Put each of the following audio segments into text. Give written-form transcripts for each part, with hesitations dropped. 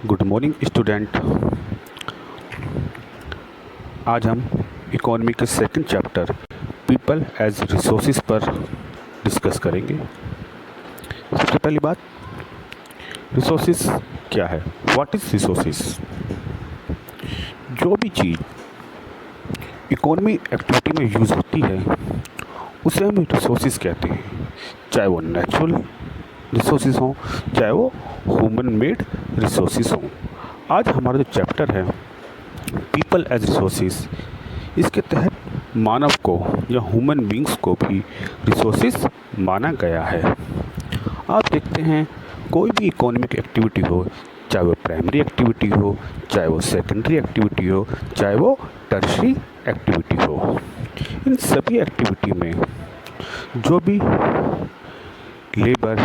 Good morning student. आज हम economy के second chapter people as resources पर डिस्कस करेंगे। सबसे पहली बात, रिसोर्सेज क्या है? What is resources? जो भी चीज़ इकोनॉमी एक्टिविटी में यूज़ होती है उसे हम रिसोर्सेज कहते हैं, चाहे वो नेचुरल रिसोर्सेज हों, चाहे वो ह्यूमन मेड रिसोर्सेज हों। आज हमारा जो चैप्टर है पीपल एज रिसोर्सेज, इसके तहत मानव को या ह्यूमन बींग्स को भी रिसोर्सेज माना गया है। आप देखते हैं कोई भी इकोनॉमिक एक्टिविटी हो, चाहे वो प्राइमरी एक्टिविटी हो, चाहे वो सेकेंडरी एक्टिविटी हो, चाहे वो टर्शरी एक्टिविटी हो, इन सभी एक्टिविटी में जो भी लेबर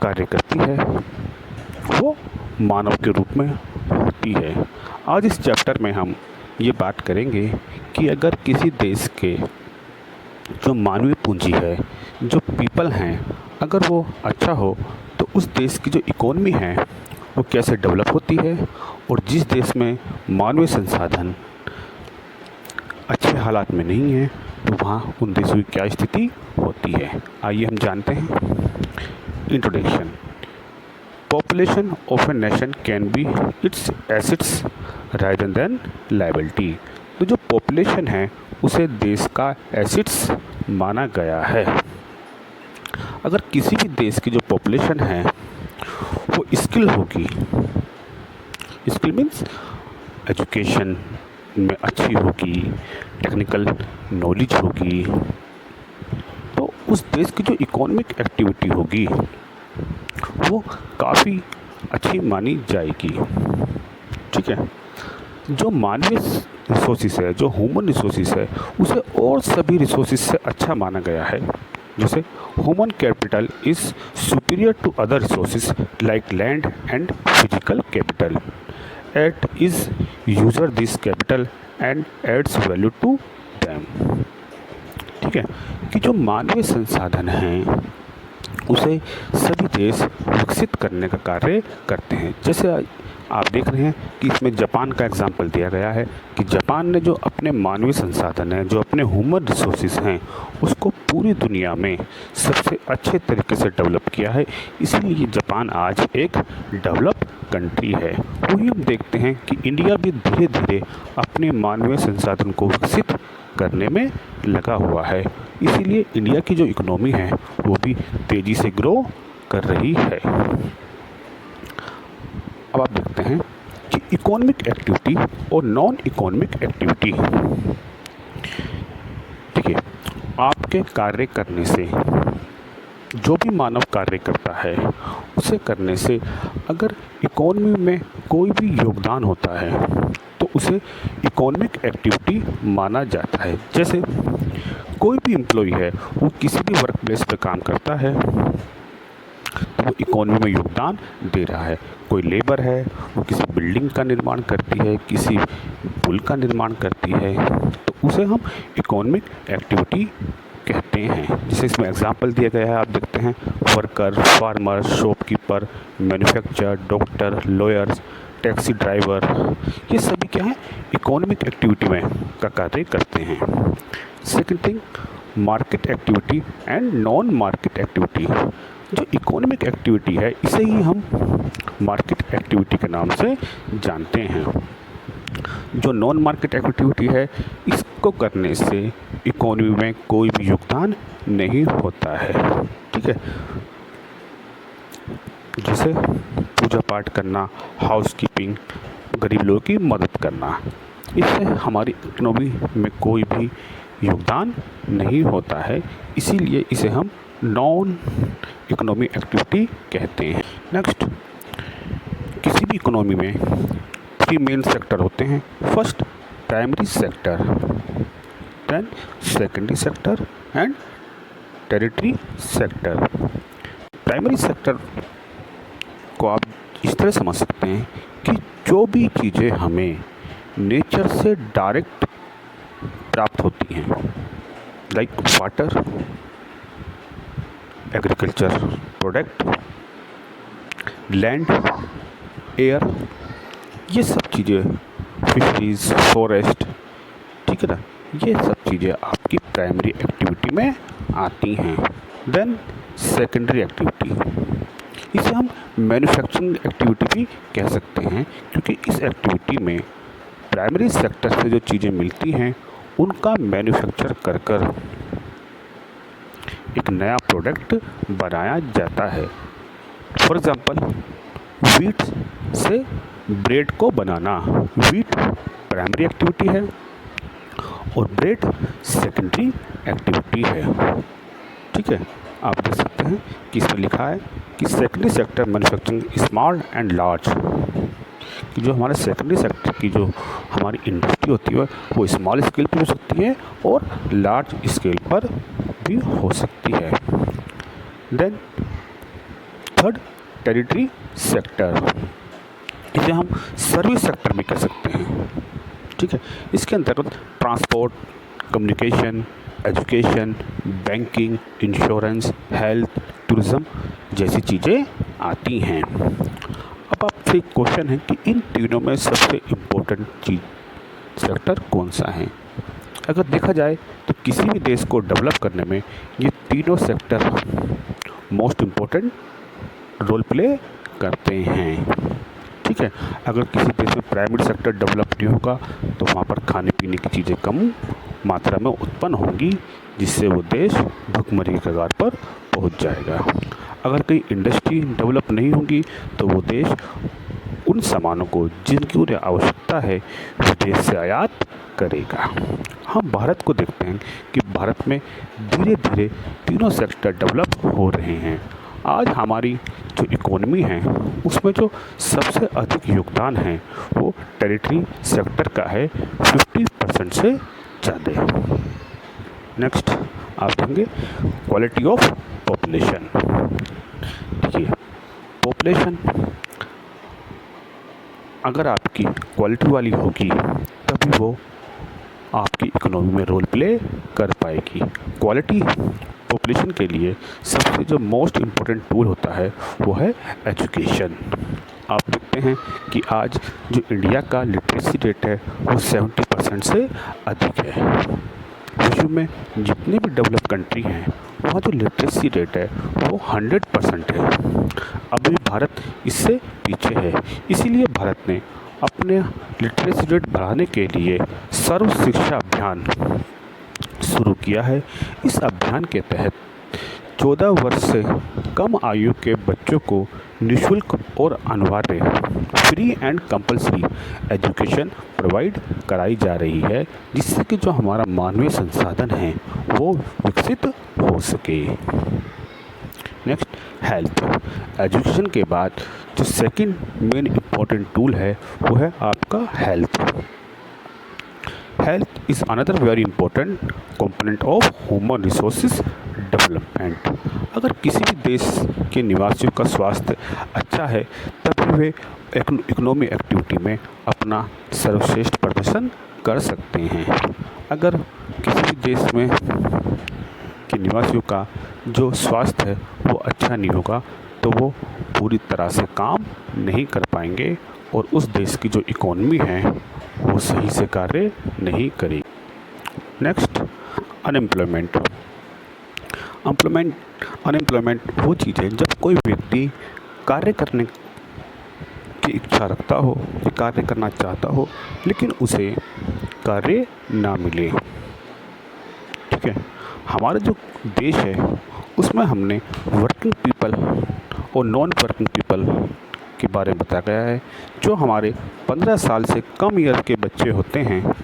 कार्य करती है वो मानव के रूप में होती है। आज इस चैप्टर में हम ये बात करेंगे कि अगर किसी देश के जो मानवीय पूंजी है, जो पीपल हैं, अगर वो अच्छा हो तो उस देश की जो इकोनॉमी है वो कैसे डेवलप होती है, और जिस देश में मानवीय संसाधन अच्छे हालात में नहीं है तो वहाँ उन देशों की क्या स्थिति होती है। आइए हम जानते हैं। Introduction. Population of a nation can be its assets rather than liability. तो जो पॉपुलेशन है उसे देश का एसेट्स माना गया है। अगर किसी भी देश की जो पॉपुलेशन है वो स्किल होगी, स्किल मीन्स एजुकेशन में अच्छी होगी, टेक्निकल नॉलेज होगी, तो उस देश की जो इकोनॉमिक एक्टिविटी होगी वो काफ़ी अच्छी मानी जाएगी। ठीक है। जो मानवीय रिसोर्सेस है, जो ह्यूमन रिसोर्सेस है, उसे और सभी रिसोर्सेस से अच्छा माना गया है। जैसे human capital is superior to other resources like land and physical capital at is user this capital and adds value to them. ठीक है, कि जो मानवीय संसाधन हैं उसे सभी देश विकसित करने का कार्य करते हैं। जैसे आप देख रहे हैं कि इसमें जापान का एग्जाम्पल दिया गया है कि जापान ने जो अपने मानवीय संसाधन हैं, जो अपने ह्यूमन रिसोर्सेज हैं, उसको पूरी दुनिया में सबसे अच्छे तरीके से डेवलप किया है। इसीलिए जापान आज एक डेवलप कंट्री है। वही हम देखते हैं कि इंडिया भी धीरे धीरे अपने मानवीय संसाधन को विकसित करने में लगा हुआ है। इसीलिए इंडिया की जो इकोनॉमी है वो भी तेज़ी से ग्रो कर रही है। अब आप देखते हैं कि इकोनॉमिक एक्टिविटी और नॉन इकोनॉमिक एक्टिविटी। देखिए, आपके कार्य करने से, जो भी मानव कार्य करता है उसे करने से अगर इकोनॉमी में कोई भी योगदान होता है तो उसे इकोनॉमिक एक्टिविटी माना जाता है। जैसे कोई भी एम्प्लॉय है वो किसी भी वर्क प्लेस पर काम करता है तो वो इकोनॉमी में योगदान दे रहा है। कोई लेबर है वो किसी बिल्डिंग का निर्माण करती है, किसी पुल का निर्माण करती है, तो उसे हम इकोनॉमिक एक्टिविटी कहते हैं। जैसे इसमें एग्जांपल दिया गया है, आप देखते हैं worker, farmer, shopkeeper, manufacturer, doctor, lawyers, taxi driver, ये सभी क्या है, इकोनॉमिक एक्टिविटी में का कार्य करते हैं। Second thing, market activity and non market activity. जो इकोनॉमिक एक्टिविटी है इसे ही हम मार्केट एक्टिविटी के नाम से जानते हैं। जो नॉन मार्केट एक्टिविटी है इसको करने से इकोनॉमी में कोई भी योगदान नहीं होता है। ठीक है, जैसे पूजा पाठ करना, हाउस कीपिंग, गरीब लोगों की मदद करना, इससे हमारी इकोनॉमी में कोई भी योगदान नहीं होता है। इसीलिए इसे हम नॉन इकोनॉमिक एक्टिविटी कहते हैं। नेक्स्ट, किसी भी इकोनॉमी में 3 मेन सेक्टर होते हैं। First primary sector, then secondary sector and territory sector. Primary sector को आप इस तरह समझ सकते हैं कि जो भी चीज़ें हमें नेचर से डायरेक्ट प्राप्त होती हैं, like water, agriculture product, land, air, ये सब चीज़ें, फिशरीज, फॉरेस्ट, ठीक है ना, ये सब चीज़ें आपकी प्राइमरी एक्टिविटी में आती हैं। देन सेकेंडरी एक्टिविटी, इसे हम मैन्युफैक्चरिंग एक्टिविटी भी कह सकते हैं, क्योंकि इस एक्टिविटी में प्राइमरी सेक्टर से जो चीज़ें मिलती हैं उनका मैन्युफैक्चर कर कर एक नया प्रोडक्ट बनाया जाता है। फॉर एग्ज़ाम्पल, वीट से ब्रेड को बनाना, वीट प्राइमरी एक्टिविटी है और ब्रेड सेकेंडरी एक्टिविटी है। ठीक है, आप देख सकते हैं कि इसमें लिखा है कि secondary sector manufacturing small and large, कि जो हमारे सेकेंडरी सेक्टर की जो हमारी इंडस्ट्री होती है वो स्मॉल स्केल पर हो सकती है और लार्ज स्केल पर भी हो सकती है। देन थर्ड, टेरिटरी सेक्टर, इसे हम सर्विस सेक्टर भी कह सकते हैं। ठीक है, इसके अंतर्गत transport, communication, education, banking, insurance, health, tourism जैसी चीज़ें आती हैं। अब आपसे एक क्वेश्चन है कि इन तीनों में सबसे इम्पोर्टेंट चीज़ सेक्टर कौन सा है? अगर देखा जाए तो किसी भी देश को डेवलप करने में ये तीनों sector most important role play करते हैं। ठीक है, अगर किसी देश में प्राइमरी सेक्टर डेवलप नहीं होगा तो वहाँ पर खाने पीने की चीज़ें कम मात्रा में उत्पन्न होंगी, जिससे वो देश भुखमरी के कगार पर पहुँच जाएगा। अगर कहीं इंडस्ट्री डेवलप नहीं होगी तो वो देश उन सामानों को जिनकी उन्हें आवश्यकता है विदेश से आयात करेगा। हम भारत को देखते हैं कि भारत में धीरे धीरे तीनों सेक्टर डेवलप हो रहे हैं। आज हमारी जो इकोनॉमी है उसमें जो सबसे अधिक योगदान है वो टेरिटरी सेक्टर का है, 50% से ज़्यादा। नेक्स्ट आप देखेंगे क्वालिटी ऑफ पॉपुलेशन। देखिए, पॉपुलेशन अगर आपकी क्वालिटी वाली होगी तभी वो आपकी इकोनॉमी में रोल प्ले कर पाएगी। क्वालिटी पॉपुलेशन के लिए सबसे जो मोस्ट इम्पोर्टेंट टूल होता है वो है एजुकेशन। आप देखते हैं कि आज जो इंडिया का लिटरेसी रेट है वो 70% से अधिक है। विश्व में जितने भी डेवलप कंट्री हैं वहाँ जो लिटरेसी रेट है वो 100% है। अभी भारत इससे पीछे है, इसीलिए भारत ने अपने लिटरेसी रेट बढ़ाने के लिए सर्व शिक्षा अभियान शुरू किया है। इस अभियान के तहत 14 वर्ष से कम आयु के बच्चों को निःशुल्क और अनिवार्य free and compulsory education provide कराई जा रही है, जिससे कि जो हमारा मानवीय संसाधन है वो विकसित हो सके। Next, health. एजुकेशन के बाद जो सेकंड मेन इम्पॉर्टेंट टूल है वो है आपका health. Health is another very important component of human resources development. अगर किसी भी देश के निवासियों का स्वास्थ्य अच्छा है तभी वे इकोनॉमी एक्टिविटी में अपना सर्वश्रेष्ठ प्रदर्शन कर सकते हैं। अगर किसी भी देश में के निवासियों का जो स्वास्थ्य है वो अच्छा नहीं होगा तो वो पूरी तरह से काम नहीं कर पाएंगे और उस देश की जो इकोनॉमी है वो सही से कार्य नहीं करेगी। Next, unemployment. अनएम्प्लॉयमेंट वो चीज़ है जब कोई व्यक्ति कार्य करने की इच्छा रखता हो या कार्य करना चाहता हो लेकिन उसे कार्य ना मिले। ठीक है, हमारा जो देश है उसमें हमने वर्किंग पीपल और नॉन वर्किंग पीपल के बारे में बताया गया है। जो हमारे 15 साल से कम ईयर के बच्चे होते हैं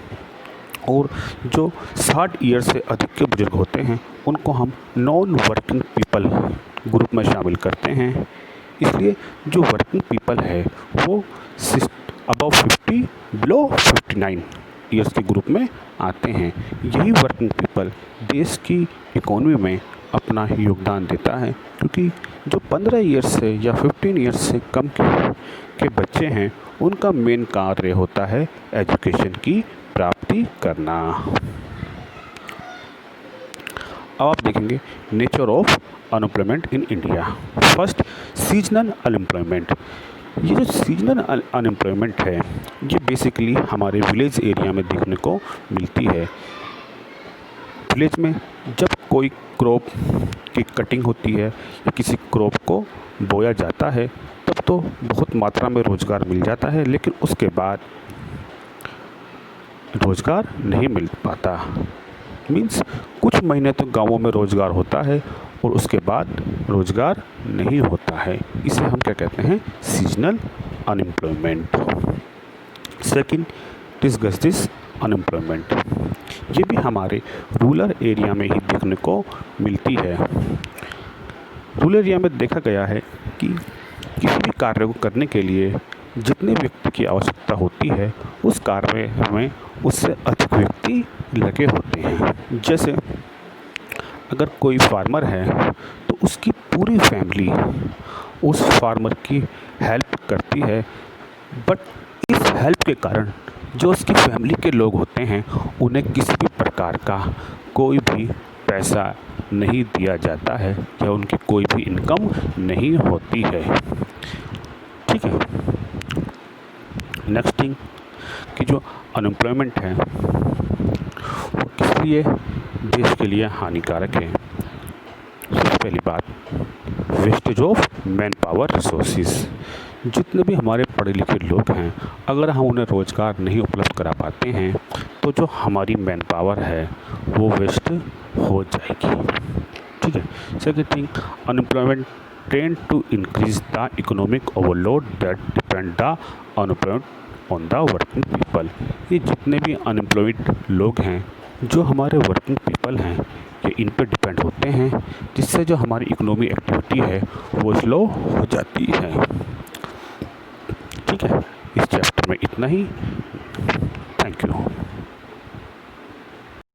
और जो 60 ईयर से अधिक के बुजुर्ग होते हैं उनको हम नॉन वर्किंग पीपल ग्रुप में शामिल करते हैं। इसलिए जो वर्किंग पीपल है वो अबव 50 बिलो 59 ईयर्स के ग्रुप में आते हैं। यही वर्किंग पीपल देश की इकोनॉमी में अपना योगदान देता है, क्योंकि जो 15 ईयर्स से या 15 ईयर्स से कम के बच्चे हैं उनका मेन कार्य होता है एजुकेशन की प्राप्ति करना। अब आप देखेंगे nature of unemployment in India. First, seasonal unemployment. ये जो सीजनल अनएम्प्लॉयमेंट है ये बेसिकली हमारे विलेज एरिया में देखने को मिलती है। विलेज में जब कोई क्रॉप की कटिंग होती है या किसी क्रॉप को बोया जाता है तब तो बहुत मात्रा में रोज़गार मिल जाता है, लेकिन उसके बाद रोज़गार नहीं मिल पाता। मीन्स कुछ महीने तो गाँवों में रोज़गार होता है और उसके बाद रोज़गार नहीं होता है। इसे हम क्या कहते हैं? Seasonal unemployment. Second, discuss this unemployment. ये भी हमारे रूरल एरिया में ही देखने को मिलती है। रूरल एरिया में देखा गया है कि किसी भी कार्य को करने के लिए जितने व्यक्ति की आवश्यकता होती है उस कार्य में उससे अधिक व्यक्ति लगे होते हैं। जैसे अगर कोई फार्मर है तो उसकी पूरी फैमिली उस फार्मर की हेल्प करती है, बट इस हेल्प के कारण जो उसकी फैमिली के लोग होते हैं उन्हें किसी भी प्रकार का कोई भी पैसा नहीं दिया जाता है या उनकी कोई भी इनकम नहीं होती है। ठीक है। नेक्स्ट थिंग कि जो अनएम्प्लॉयमेंट है वो किस लिए देश के लिए हानिकारक है। सबसे पहली बात, wastage of man power resources. जितने भी हमारे पढ़े लिखे लोग हैं अगर हम उन्हें रोज़गार नहीं उपलब्ध करा पाते हैं तो जो हमारी मैन पावर है वो वेस्ट हो जाएगी। ठीक है। Second thing, unemployment tend to increase the economic overload that depend the unemployed on the working people. ये जितने भी अनएम्प्लॉयड लोग हैं जो हमारे वर्किंग पीपल हैं ये इन पर डिपेंड होते हैं, जिससे जो हमारी इकोनॉमी एक्टिविटी है वो स्लो हो जाती है। ठीक है। इस चैप्टर में इतना ही। Thank you.